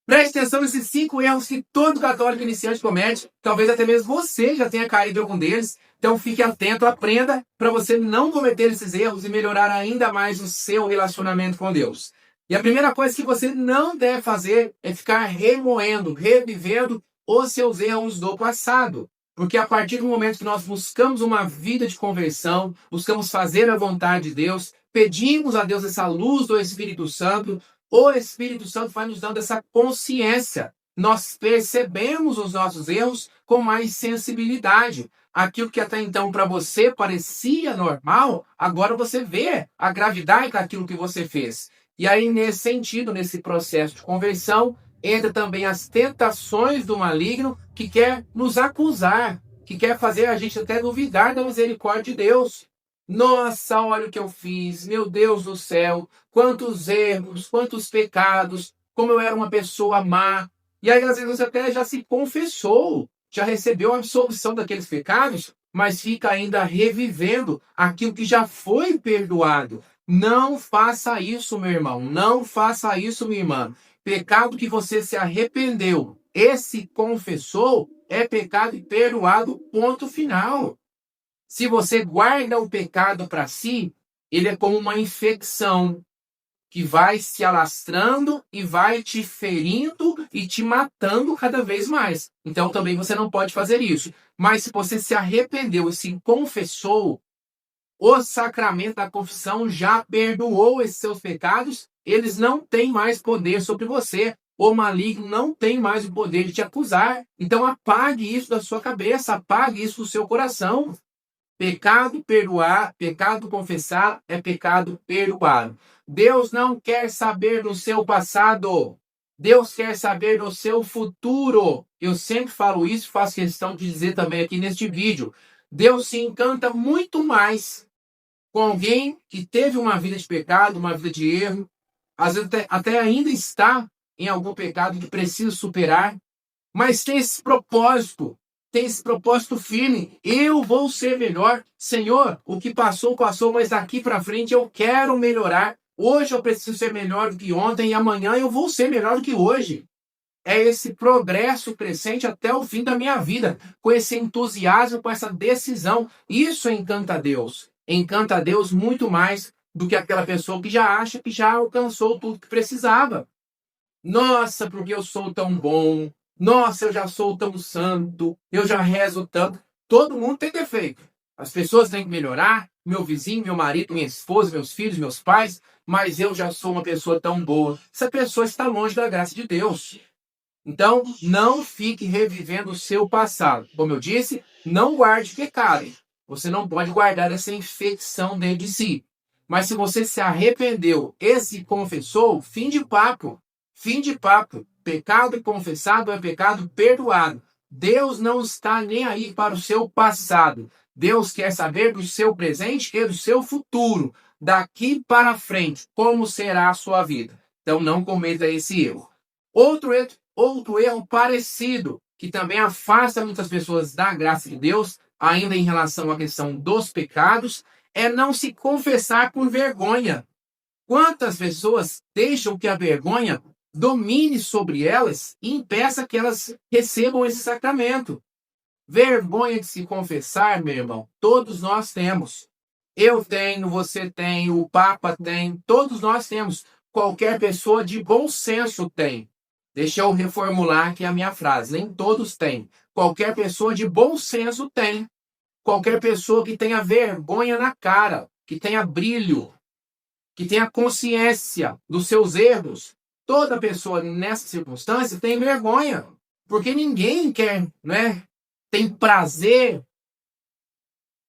Preste atenção nesses 5 erros que todo católico iniciante comete. Talvez até mesmo você já tenha caído em algum deles. Então fique atento, aprenda para você não cometer esses erros e melhorar ainda mais o seu relacionamento com Deus. E a primeira coisa que você não deve fazer é ficar remoendo, revivendo os seus erros do passado. Porque a partir do momento que nós buscamos uma vida de conversão, buscamos fazer a vontade de Deus, pedimos a Deus essa luz do Espírito Santo, o Espírito Santo vai nos dando essa consciência. Nós percebemos os nossos erros com mais sensibilidade. Aquilo que até então para você parecia normal, agora você vê a gravidade daquilo que você fez. E aí, nesse sentido, nesse processo de conversão, entra também as tentações do maligno que quer nos acusar, que quer fazer a gente até duvidar da misericórdia de Deus. Nossa, olha o que eu fiz, meu Deus do céu, quantos erros, quantos pecados, como eu era uma pessoa má. E aí, às vezes, você até já se confessou, já recebeu a absolvição daqueles pecados, mas fica ainda revivendo aquilo que já foi perdoado. Não faça isso, meu irmão, não faça isso, minha irmã. Pecado que você se arrependeu, esse confessou, é pecado perdoado, ponto final. Se você guarda o pecado para si, ele é como uma infecção que vai se alastrando e vai te ferindo e te matando cada vez mais. Então também você não pode fazer isso. Mas se você se arrependeu e se confessou, o sacramento da confissão já perdoou esses seus pecados, eles não têm mais poder sobre você. O maligno não tem mais o poder de te acusar. Então apague isso da sua cabeça, apague isso do seu coração. Pecado perdoar, pecado confessar é pecado perdoado. Deus não quer saber do seu passado. Deus quer saber do seu futuro. Eu sempre falo isso, faço questão de dizer também aqui neste vídeo. Deus se encanta muito mais com alguém que teve uma vida de pecado, uma vida de erro, às vezes até ainda está em algum pecado que precisa superar, mas tem esse propósito firme. Eu vou ser melhor. Senhor, o que passou, passou, mas daqui para frente eu quero melhorar. Hoje eu preciso ser melhor do que ontem e amanhã eu vou ser melhor do que hoje. É esse progresso crescente até o fim da minha vida, com esse entusiasmo, com essa decisão. Isso encanta a Deus. Encanta a Deus muito mais do que aquela pessoa que já acha que já alcançou tudo que precisava. Nossa, porque eu sou tão bom. Nossa, eu já sou tão santo. Eu já rezo tanto. Todo mundo tem defeito. As pessoas têm que melhorar. Meu vizinho, meu marido, minha esposa, meus filhos, meus pais. Mas eu já sou uma pessoa tão boa. Essa pessoa está longe da graça de Deus. Então, não fique revivendo o seu passado. Como eu disse, não guarde pecado. Você não pode guardar essa infecção dentro de si. Mas se você se arrependeu e se confessou, fim de papo. Fim de papo. Pecado confessado é pecado perdoado. Deus não está nem aí para o seu passado. Deus quer saber do seu presente e do seu futuro. Daqui para frente, como será a sua vida. Então não cometa esse erro. Outro erro parecido, que também afasta muitas pessoas da graça de Deus, ainda em relação à questão dos pecados, é não se confessar por vergonha. Quantas pessoas deixam que a vergonha domine sobre elas e impeça que elas recebam esse sacramento? Vergonha de se confessar, meu irmão, todos nós temos. Eu tenho, você tem, o Papa tem, todos nós temos. Qualquer pessoa de bom senso tem. Deixa eu reformular aqui a minha frase. Nem todos têm. Qualquer pessoa de bom senso tem. Qualquer pessoa que tenha vergonha na cara, que tenha brilho, que tenha consciência dos seus erros. Toda pessoa nessa circunstância tem vergonha. Porque ninguém quer, né? Tem prazer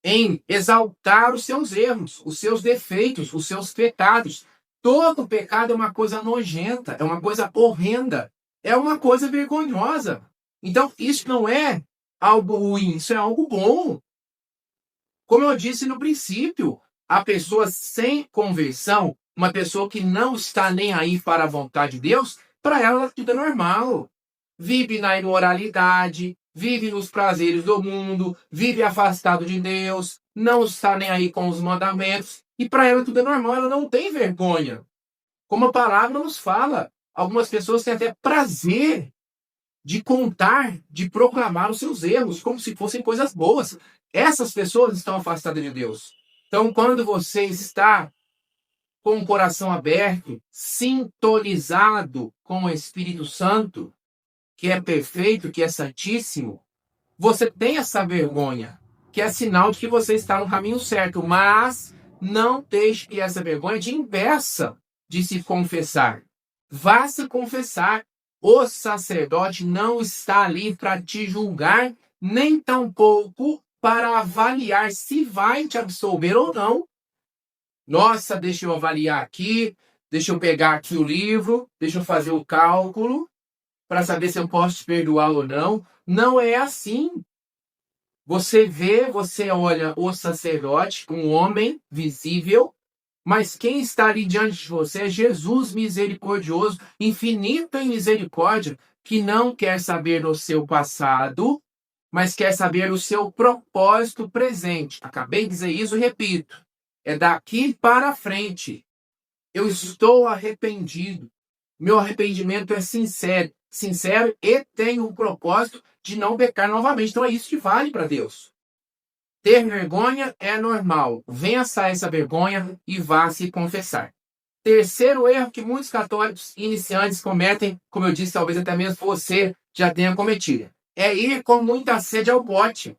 em exaltar os seus erros, os seus defeitos, os seus pecados. Todo pecado é uma coisa nojenta, é uma coisa horrenda, é uma coisa vergonhosa. Então, isso não é algo ruim, isso é algo bom. Como eu disse no princípio, a pessoa sem conversão, uma pessoa que não está nem aí para a vontade de Deus, para ela tudo é normal. Vive na imoralidade, vive nos prazeres do mundo, vive afastado de Deus, não está nem aí com os mandamentos, e para ela tudo é normal, ela não tem vergonha. Como a palavra nos fala, algumas pessoas têm até prazer de contar, de proclamar os seus erros, como se fossem coisas boas. Essas pessoas estão afastadas de Deus. Então, quando você está com o coração aberto, sintonizado com o Espírito Santo, que é perfeito, que é santíssimo, você tem essa vergonha, que é sinal de que você está no caminho certo, mas não deixe que essa vergonha te impeça de se confessar. Vá se confessar. O sacerdote não está ali para te julgar, nem tampouco para avaliar se vai te absolver ou não. Nossa, deixa eu avaliar aqui, deixa eu pegar aqui o livro, deixa eu fazer o cálculo para saber se eu posso te perdoar ou não. Não é assim. Você vê, você olha o sacerdote, um homem visível, mas quem está ali diante de você é Jesus misericordioso, infinito em misericórdia, que não quer saber do seu passado, mas quer saber o seu propósito presente. Acabei de dizer isso, repito. É daqui para frente. Eu estou arrependido. Meu arrependimento é sincero e tenho o propósito de não pecar novamente. Então é isso que vale para Deus. Ter vergonha é normal. Vença essa vergonha e vá se confessar. Terceiro erro que muitos católicos iniciantes cometem, como eu disse, talvez até mesmo você já tenha cometido, é ir com muita sede ao pote.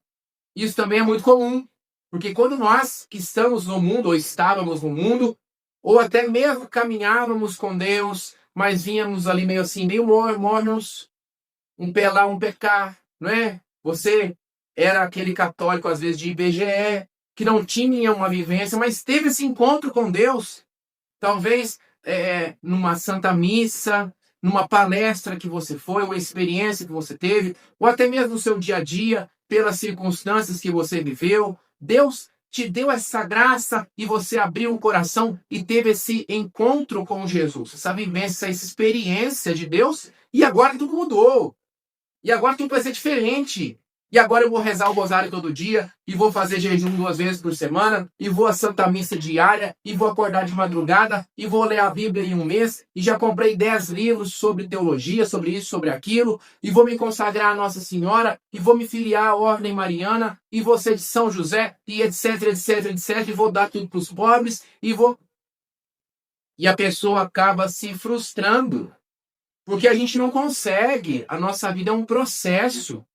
Isso também é muito comum, porque quando nós que estamos no mundo, ou estávamos no mundo, ou até mesmo caminhávamos com Deus, mas vínhamos ali meio assim, meio mornos, um pé lá, um pé cá, não é? Você era aquele católico, às vezes, de IBGE, que não tinha uma vivência, mas teve esse encontro com Deus. Talvez numa santa missa, numa palestra que você foi, uma experiência que você teve, ou até mesmo no seu dia a dia, pelas circunstâncias que você viveu. Deus te deu essa graça e você abriu o coração e teve esse encontro com Jesus, essa vivência, essa experiência de Deus, e agora tudo mudou. E agora tudo vai ser diferente. E agora eu vou rezar o rosário todo dia, e vou fazer jejum 2 vezes por semana, e vou à Santa Missa diária, e vou acordar de madrugada, e vou ler a Bíblia em um mês, e já comprei 10 livros sobre teologia, sobre isso, sobre aquilo, e vou me consagrar a Nossa Senhora, e vou me filiar à Ordem Mariana, e vou ser de São José, e etc, etc, etc, e vou dar tudo para os pobres, e vou... E a pessoa acaba se frustrando, porque a gente não consegue, a nossa vida é um processo.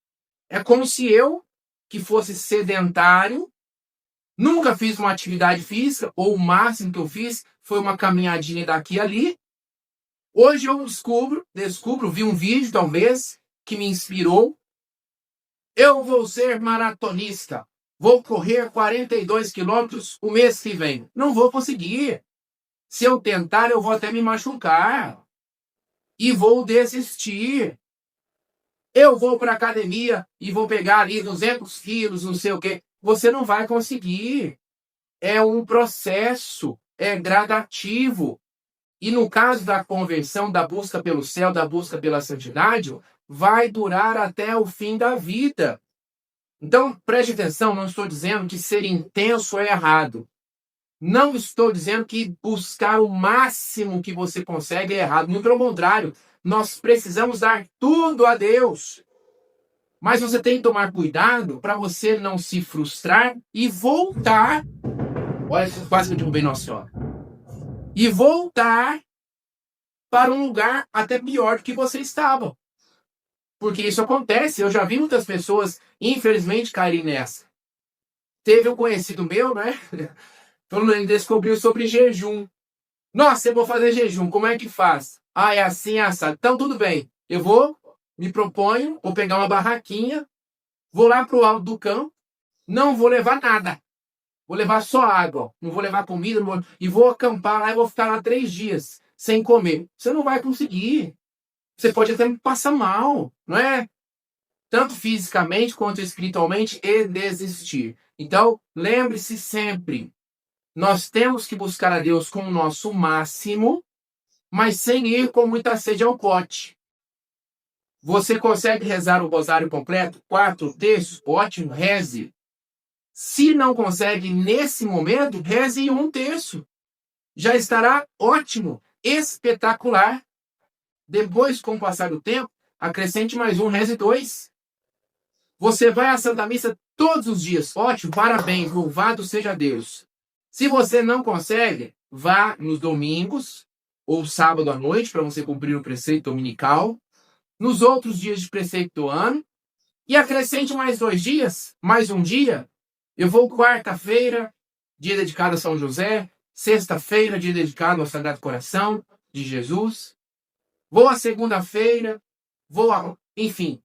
É como se eu, que fosse sedentário, nunca fiz uma atividade física, ou o máximo que eu fiz foi uma caminhadinha daqui e ali. Hoje eu vi um vídeo, talvez, que me inspirou. Eu vou ser maratonista. Vou correr 42 quilômetros o mês que vem. Não vou conseguir. Se eu tentar, eu vou até me machucar. E vou desistir. Eu vou para a academia e vou pegar ali 200 quilos, não sei o quê. Você não vai conseguir. É um processo, é gradativo. E no caso da conversão, da busca pelo céu, da busca pela santidade, vai durar até o fim da vida. Então, preste atenção, não estou dizendo que ser intenso é errado. Não estou dizendo que buscar o máximo que você consegue é errado. Muito pelo contrário. Nós precisamos dar tudo a Deus. Mas você tem que tomar cuidado para você não se frustrar e voltar. Olha, quase que eu derrubei Nossa Senhora. E voltar para um lugar até pior do que você estava. Porque isso acontece. Eu já vi muitas pessoas, infelizmente, caírem nessa. Teve um conhecido meu, né? Ele descobriu sobre jejum. Nossa, eu vou fazer jejum. Como é que faz? Ah, é assim, é assado. Então, tudo bem. Eu me proponho, vou pegar uma barraquinha, vou lá pro alto do campo, não vou levar nada. Vou levar só água. Não vou levar comida, e vou acampar lá e vou ficar lá 3 dias sem comer. Você não vai conseguir. Você pode até passar mal, não é? Tanto fisicamente quanto espiritualmente, e desistir. Então, lembre-se sempre, nós temos que buscar a Deus com o nosso máximo, mas sem ir com muita sede ao pote. Você consegue rezar o rosário completo? 4 terços? Ótimo, reze. Se não consegue nesse momento, reze em 1 terço. Já estará ótimo, espetacular. Depois, com o passar do tempo, acrescente mais um, reze 2. Você vai à Santa Missa todos os dias. Ótimo, parabéns, louvado seja Deus. Se você não consegue, vá nos domingos ou sábado à noite para você cumprir o preceito dominical. Nos outros dias de preceito do ano. E acrescente mais 2 dias, mais um dia. Eu vou quarta-feira, dia dedicado a São José. Sexta-feira, dia dedicado ao Sagrado Coração de Jesus. Vou à segunda-feira, enfim,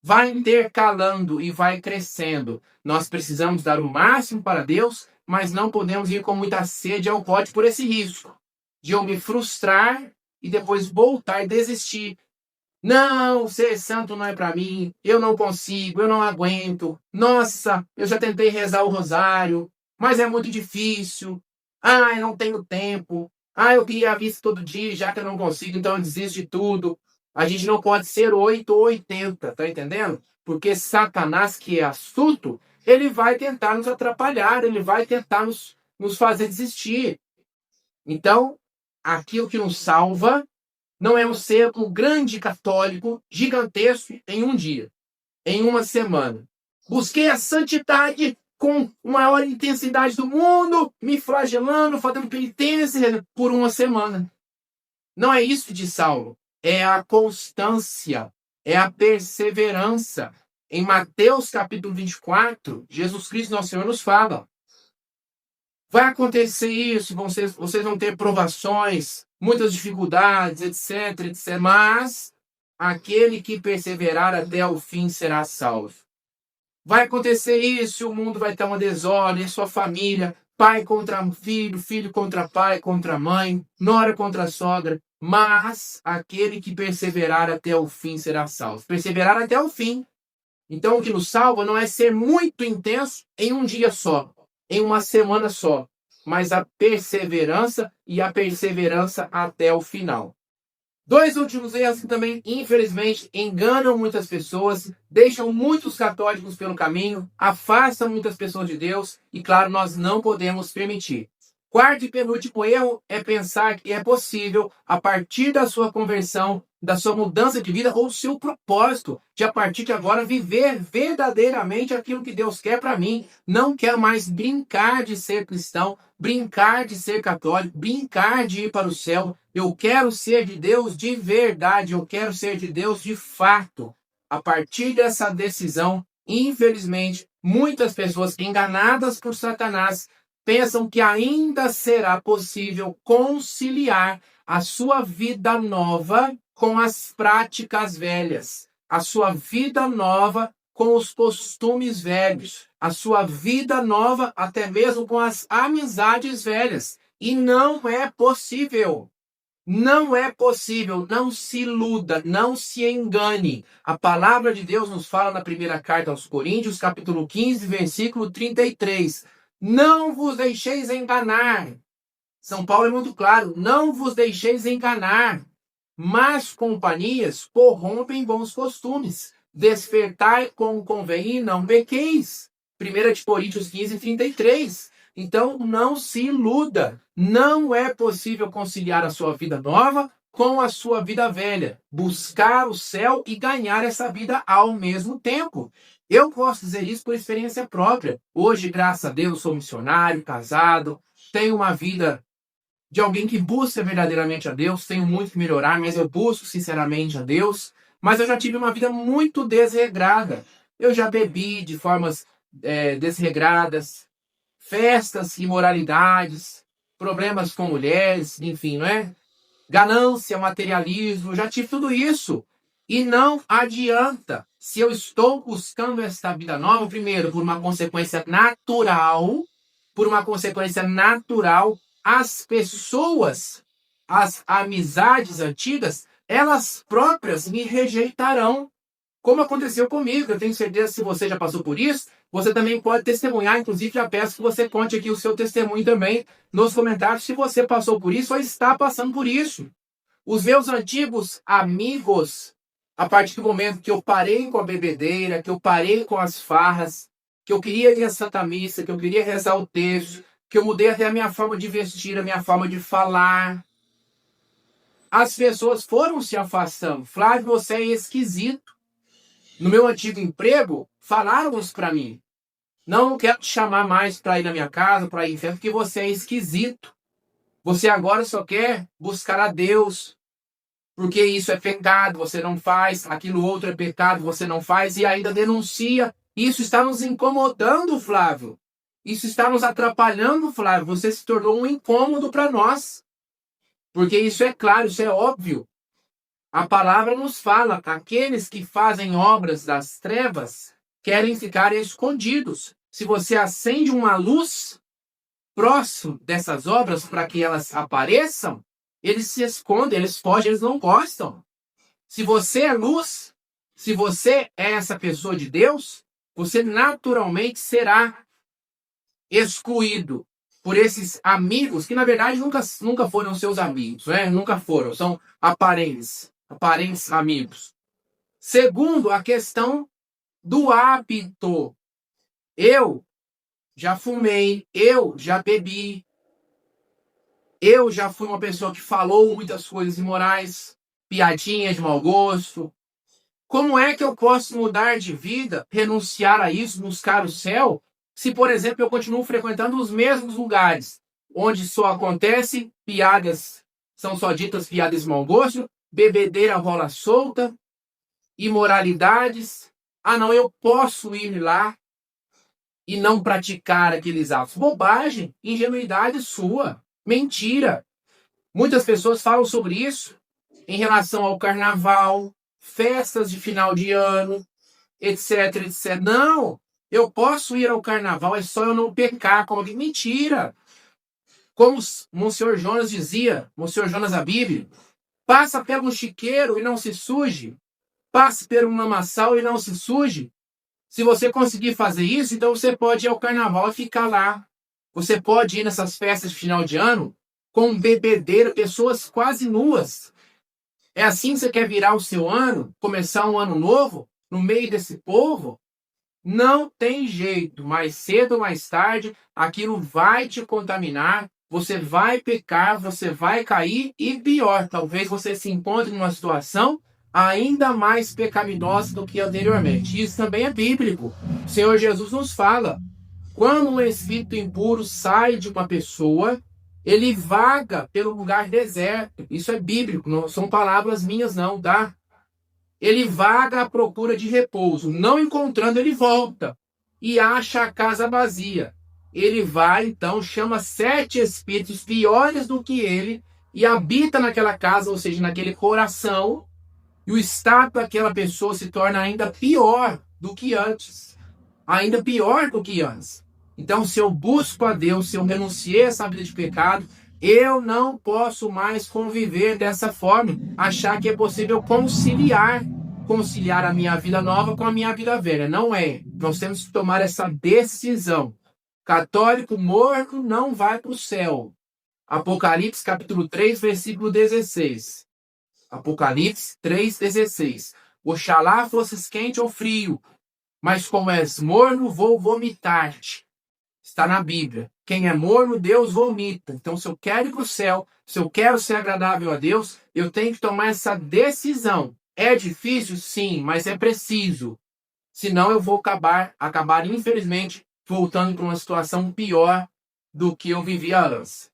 vai intercalando e vai crescendo. Nós precisamos dar o máximo para Deus, mas não podemos ir com muita sede ao pote por esse risco de eu me frustrar e depois voltar e desistir. Não, ser santo não é para mim, eu não consigo, eu não aguento. Nossa, eu já tentei rezar o rosário, mas é muito difícil. Ah, eu não tenho tempo. Ah, eu queria a missa todo dia, já que eu não consigo, então eu desisto de tudo. A gente não pode ser 8 ou 80, tá entendendo? Porque Satanás, que é astuto, ele vai tentar nos atrapalhar, ele vai tentar nos fazer desistir. Então, aquilo que nos salva não é ser um grande católico gigantesco em um dia, em uma semana. Busquei a santidade com a maior intensidade do mundo, me flagelando, fazendo penitência por uma semana. Não é isso de Saulo. É a constância, é a perseverança. Em Mateus capítulo 24, Jesus Cristo, nosso Senhor, nos fala: vai acontecer isso, vocês vão ter provações, muitas dificuldades, etc, etc. Mas aquele que perseverar até o fim será salvo. Vai acontecer isso, o mundo vai estar uma desordem, sua família, pai contra filho, filho contra pai, contra mãe, nora contra sogra. Mas aquele que perseverar até o fim será salvo. Perseverar até o fim. Então o que nos salva não é ser muito intenso em um dia só, em uma semana só, mas a perseverança e a perseverança até o final. 2 últimos erros que também, infelizmente, enganam muitas pessoas, deixam muitos católicos pelo caminho, afastam muitas pessoas de Deus e, claro, nós não podemos permitir. 4º e penúltimo erro é pensar que é possível, a partir da sua conversão, da sua mudança de vida ou seu propósito, de a partir de agora viver verdadeiramente aquilo que Deus quer para mim. Não quero mais brincar de ser cristão, brincar de ser católico, brincar de ir para o céu. Eu quero ser de Deus de verdade, eu quero ser de Deus de fato. A partir dessa decisão, infelizmente, muitas pessoas enganadas por Satanás pensam que ainda será possível conciliar a sua vida nova com as práticas velhas, a sua vida nova com os costumes velhos, a sua vida nova até mesmo com as amizades velhas. E não é possível. Não é possível, não se iluda, não se engane. A palavra de Deus nos fala na primeira carta aos Coríntios, capítulo 15, versículo 33. Não vos deixeis enganar. São Paulo é muito claro. Não vos deixeis enganar. Más companhias corrompem bons costumes. Despertai como convém e não pequeis. 1 Coríntios 15, 33. Então, não se iluda. Não é possível conciliar a sua vida nova com a sua vida velha. Buscar o céu e ganhar essa vida ao mesmo tempo. Eu posso dizer isso por experiência própria. Hoje, graças a Deus, sou missionário, casado, tenho uma vida de alguém que busca verdadeiramente a Deus. Tenho muito que melhorar, mas eu busco sinceramente a Deus. Mas eu já tive uma vida muito desregrada. Eu já bebi de formas desregradas, festas, imoralidades, problemas com mulheres, enfim, não é? Ganância, materialismo, já tive tudo isso. E não adianta. Se eu estou buscando esta vida nova, primeiro, por uma consequência natural, as pessoas, as amizades antigas, elas próprias me rejeitarão. Como aconteceu comigo, eu tenho certeza que se você já passou por isso, você também pode testemunhar. Inclusive, já peço que você conte aqui o seu testemunho também nos comentários, se você passou por isso ou está passando por isso. Os meus antigos amigos, a partir do momento que eu parei com a bebedeira, que eu parei com as farras, que eu queria ir à Santa Missa, que eu queria rezar o texto, que eu mudei até a minha forma de vestir, a minha forma de falar, as pessoas foram se afastando. Flávio, você é esquisito. No meu antigo emprego, falaram isso para mim. Não quero te chamar mais para ir na minha casa, para ir em festa, porque você é esquisito. Você agora só quer buscar a Deus, porque isso é pecado, você não faz, aquilo outro é pecado, você não faz, e ainda denuncia. Isso está nos incomodando, Flávio. Isso está nos atrapalhando, Flávio. Você se tornou um incômodo para nós. Porque isso é claro, isso é óbvio. A palavra nos fala que aqueles que fazem obras das trevas querem ficar escondidos. Se você acende uma luz próximo dessas obras para que elas apareçam, eles se escondem, eles fogem, eles não gostam. Se você é luz, se você é essa pessoa de Deus, você naturalmente será excluído por esses amigos que, na verdade, nunca foram seus amigos, né? Nunca foram, são aparentes amigos. Segundo, a questão do hábito. Eu já fumei, eu já bebi, eu já fui uma pessoa que falou muitas coisas imorais, piadinhas de mau gosto. Como é que eu posso mudar de vida, renunciar a isso, buscar o céu, se, por exemplo, eu continuo frequentando os mesmos lugares, onde só acontece piadas, são só ditas piadas de mau gosto, bebedeira rola solta, imoralidades. Ah, não, eu posso ir lá e não praticar aqueles atos. Bobagem, ingenuidade sua, mentira. Muitas pessoas falam sobre isso em relação ao carnaval, festas de final de ano, etc, etc. Não, eu posso ir ao carnaval, é só eu não pecar. Como que mentira. Como Monsenhor Jonas dizia, Monsenhor Jonas Abib, passa pelo chiqueiro e não se suje, passe pelo um lamaçal e não se suje. Se você conseguir fazer isso, então você pode ir ao carnaval e ficar lá. Você pode ir nessas festas de final de ano com bebedeira, pessoas quase nuas. É assim que você quer virar o seu ano? Começar um ano novo no meio desse povo? Não tem jeito. Mais cedo ou mais tarde, aquilo vai te contaminar. Você vai pecar, você vai cair e pior, talvez você se encontre numa situação ainda mais pecaminosa do que anteriormente. Isso também é bíblico. O Senhor Jesus nos fala, quando um espírito impuro sai de uma pessoa, ele vaga pelo lugar deserto. Isso é bíblico, não são palavras minhas não, tá? Ele vaga à procura de repouso. Não encontrando, ele volta e acha a casa vazia. Ele vai, então, chama 7 espíritos piores do que ele e habita naquela casa, ou seja, naquele coração, e o estado daquela pessoa se torna ainda pior do que antes. Ainda pior do que antes. Então, se eu busco a Deus, se eu renunciei a essa vida de pecado, eu não posso mais conviver dessa forma, achar que é possível conciliar a minha vida nova com a minha vida velha. Não é. Nós temos que tomar essa decisão. Católico morto não vai para o céu. Apocalipse capítulo 3, versículo 16. Apocalipse 3, 16. Oxalá fosses quente ou frio, mas como és morno, vou vomitar-te. Está na Bíblia. Quem é morno, Deus vomita. Então, se eu quero ir para o céu, se eu quero ser agradável a Deus, eu tenho que tomar essa decisão. É difícil? Sim, mas é preciso. Senão eu vou acabar infelizmente, voltando para uma situação pior do que eu vivia antes.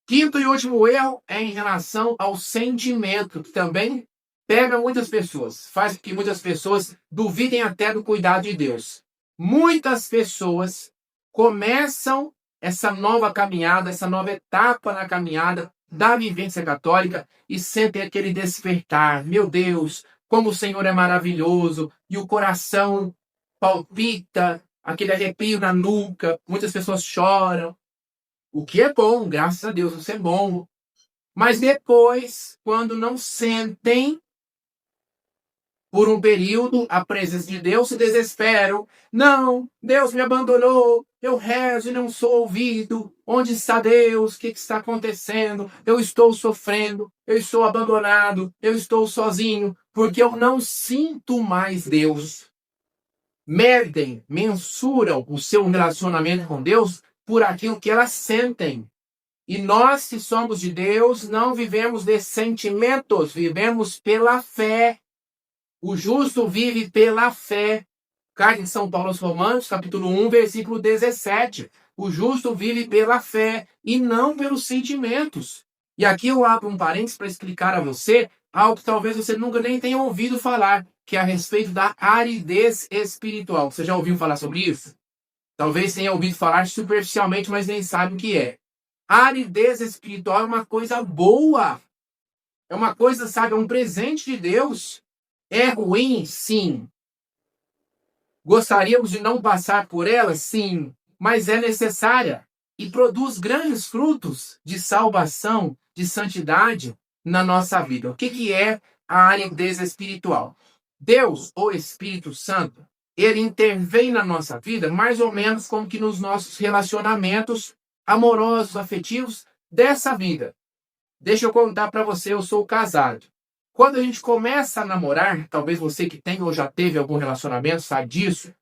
Quinto e último erro é em relação ao sentimento, que também pega muitas pessoas, faz com que muitas pessoas duvidem até do cuidado de Deus. Muitas pessoas começam essa nova caminhada, essa nova etapa na caminhada da vivência católica e sentem aquele despertar. Meu Deus, como o Senhor é maravilhoso, e o coração palpita, aquele arrepio na nuca, muitas pessoas choram. O que é bom, graças a Deus, isso é bom. Mas depois, quando não sentem por um período a presença de Deus, se desesperam. Não, Deus me abandonou, eu rezo e não sou ouvido. Onde está Deus? O que está acontecendo? Eu estou sofrendo, eu estou abandonado, eu estou sozinho, porque eu não sinto mais Deus. Mensuram o seu relacionamento com Deus por aquilo que elas sentem. E nós que somos de Deus não vivemos de sentimentos, vivemos pela fé. O justo vive pela fé. Carta de São Paulo aos Romanos, capítulo 1, versículo 17. O justo vive pela fé e não pelos sentimentos. E aqui eu abro um parênteses para explicar a você algo que talvez você nunca nem tenha ouvido falar, que é a respeito da aridez espiritual. Você já ouviu falar sobre isso? Talvez tenha ouvido falar superficialmente, mas nem sabe o que é. A aridez espiritual é uma coisa boa. É uma coisa, sabe, é um presente de Deus. É ruim? Sim. Gostaríamos de não passar por ela? Sim. Mas é necessária e produz grandes frutos de salvação, de santidade na nossa vida. O que é a aridez espiritual? Deus, o Espírito Santo, ele intervém na nossa vida mais ou menos como que nos nossos relacionamentos amorosos, afetivos dessa vida. Deixa eu contar para você, eu sou casado. Quando a gente começa a namorar, talvez você que tem ou já teve algum relacionamento sabe disso,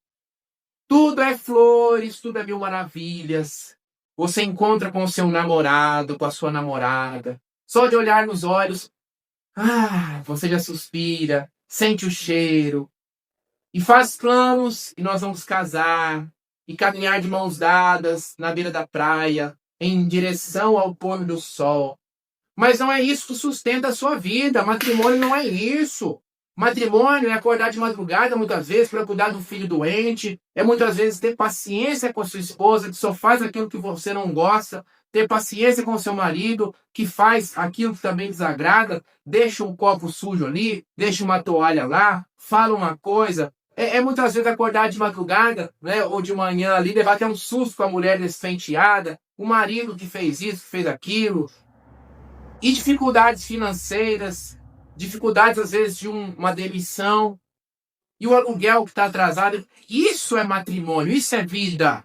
tudo é flores, tudo é mil maravilhas. Você encontra com o seu namorado, com a sua namorada, só de olhar nos olhos, você já suspira, sente o cheiro, e faz planos, e nós vamos casar, e caminhar de mãos dadas na beira da praia, em direção ao pôr do sol. Mas não é isso que sustenta a sua vida. Matrimônio não é isso. Matrimônio é acordar de madrugada, muitas vezes, para cuidar do filho doente. É muitas vezes ter paciência com a sua esposa, que só faz aquilo que você não gosta. Ter paciência com o seu marido, que faz aquilo que também desagrada. Deixa um copo sujo ali, deixa uma toalha lá, fala uma coisa. É muitas vezes acordar de madrugada, né, ou de manhã ali, levar até um susto com a mulher despenteada. O marido que fez isso, que fez aquilo. E dificuldades financeiras, dificuldades às vezes de uma demissão, e o aluguel que está atrasado. Isso é matrimônio, isso é vida.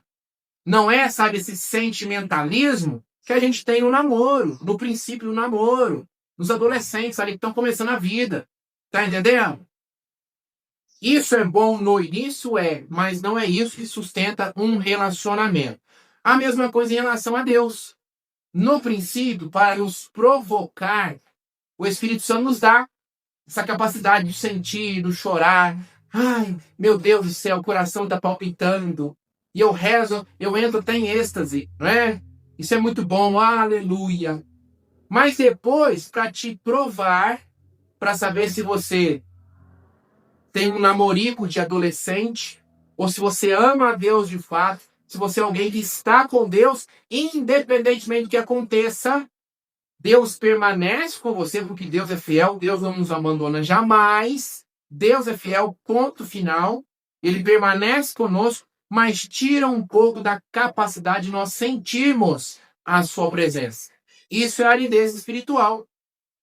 Não é, sabe, esse sentimentalismo que a gente tem no namoro, no princípio do namoro, nos adolescentes ali que estão começando a vida. Tá entendendo? Isso é bom no início, mas não é isso que sustenta um relacionamento. A mesma coisa em relação a Deus. No princípio, para nos provocar, o Espírito Santo nos dá essa capacidade de sentir, de chorar. Ai, meu Deus do céu, o coração está palpitando. E eu rezo, eu entro até em êxtase, não é? Isso é muito bom, aleluia. Mas depois, para te provar, para saber se você tem um namorico de adolescente, ou se você ama a Deus de fato, se você é alguém que está com Deus, independentemente do que aconteça, Deus permanece com você, porque Deus é fiel, Deus não nos abandona jamais, Deus é fiel, ponto final, ele permanece conosco, mas tira um pouco da capacidade de nós sentirmos a sua presença. Isso é aridez espiritual,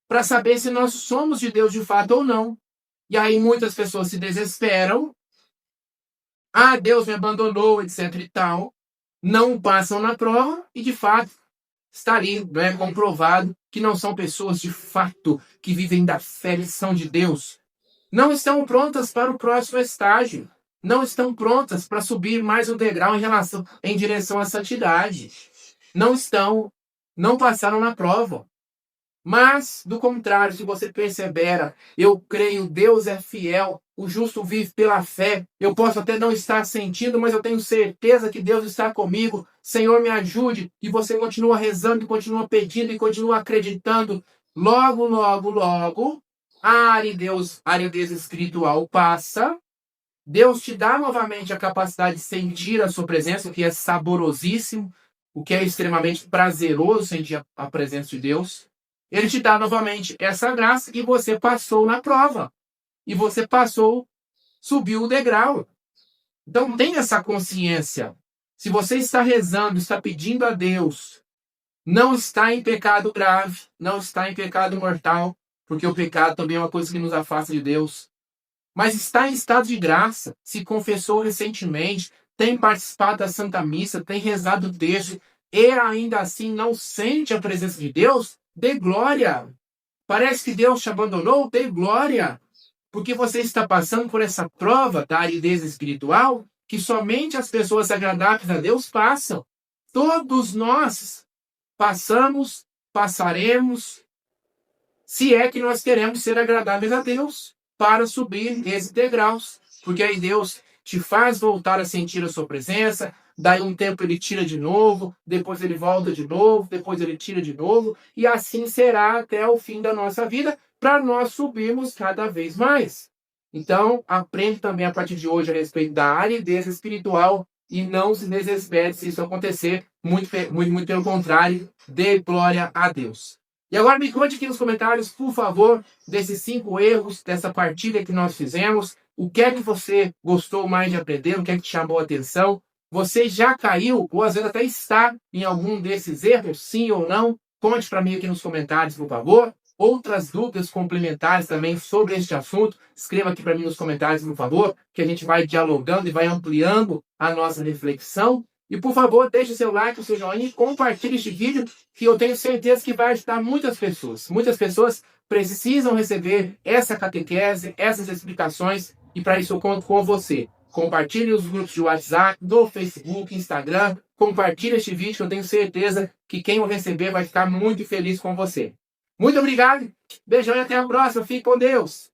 para saber se nós somos de Deus de fato ou não. E aí muitas pessoas se desesperam, Deus me abandonou, etc e tal, não passam na prova e, de fato, está ali, né, comprovado que não são pessoas, de fato, que vivem da fé, eles são de Deus. Não estão prontas para o próximo estágio. Não estão prontas para subir mais um degrau em direção à santidade. Não estão, não passaram na prova. Mas, do contrário, se você persevera, eu creio, Deus é fiel, o justo vive pela fé, eu posso até não estar sentindo, mas eu tenho certeza que Deus está comigo, Senhor, me ajude, e você continua rezando, continua pedindo e continua acreditando, logo, logo, logo, a aridez espiritual passa, Deus te dá novamente a capacidade de sentir a sua presença, o que é saborosíssimo, o que é extremamente prazeroso sentir a presença de Deus. Ele te dá novamente essa graça e você passou na prova. E você passou, subiu o degrau. Então tenha essa consciência. Se você está rezando, está pedindo a Deus, não está em pecado grave, não está em pecado mortal, porque o pecado também é uma coisa que nos afasta de Deus. Mas está em estado de graça, se confessou recentemente, tem participado da Santa Missa, tem rezado o texto, e ainda assim não sente a presença de Deus, dê glória. Parece que Deus te abandonou, dê glória. Porque você está passando por essa prova da aridez espiritual que somente as pessoas agradáveis a Deus passam. Todos nós passamos, passaremos, se é que nós queremos ser agradáveis a Deus para subir esses degraus. Porque aí Deus te faz voltar a sentir a sua presença, daí um tempo ele tira de novo, depois ele volta de novo, depois ele tira de novo, e assim será até o fim da nossa vida, para nós subirmos cada vez mais. Então, aprende também a partir de hoje a respeito da aridez espiritual e não se desespere se isso acontecer, muito pelo contrário, dê glória a Deus. E agora me conte aqui nos comentários, por favor, desses 5 erros, dessa partilha que nós fizemos. O que é que você gostou mais de aprender? O que é que te chamou a atenção? Você já caiu, ou às vezes até está em algum desses erros, sim ou não? Conte para mim aqui nos comentários, por favor. Outras dúvidas complementares também sobre este assunto, escreva aqui para mim nos comentários, por favor, que a gente vai dialogando e vai ampliando a nossa reflexão. E, por favor, deixe seu like, o seu joinha e compartilhe este vídeo, que eu tenho certeza que vai ajudar muitas pessoas. Muitas pessoas precisam receber essa catequese, essas explicações, e para isso eu conto com você. Compartilhe os grupos de WhatsApp, do Facebook, Instagram. Compartilhe este vídeo, que eu tenho certeza que quem o receber vai ficar muito feliz com você. Muito obrigado, beijão e até a próxima. Fique com Deus.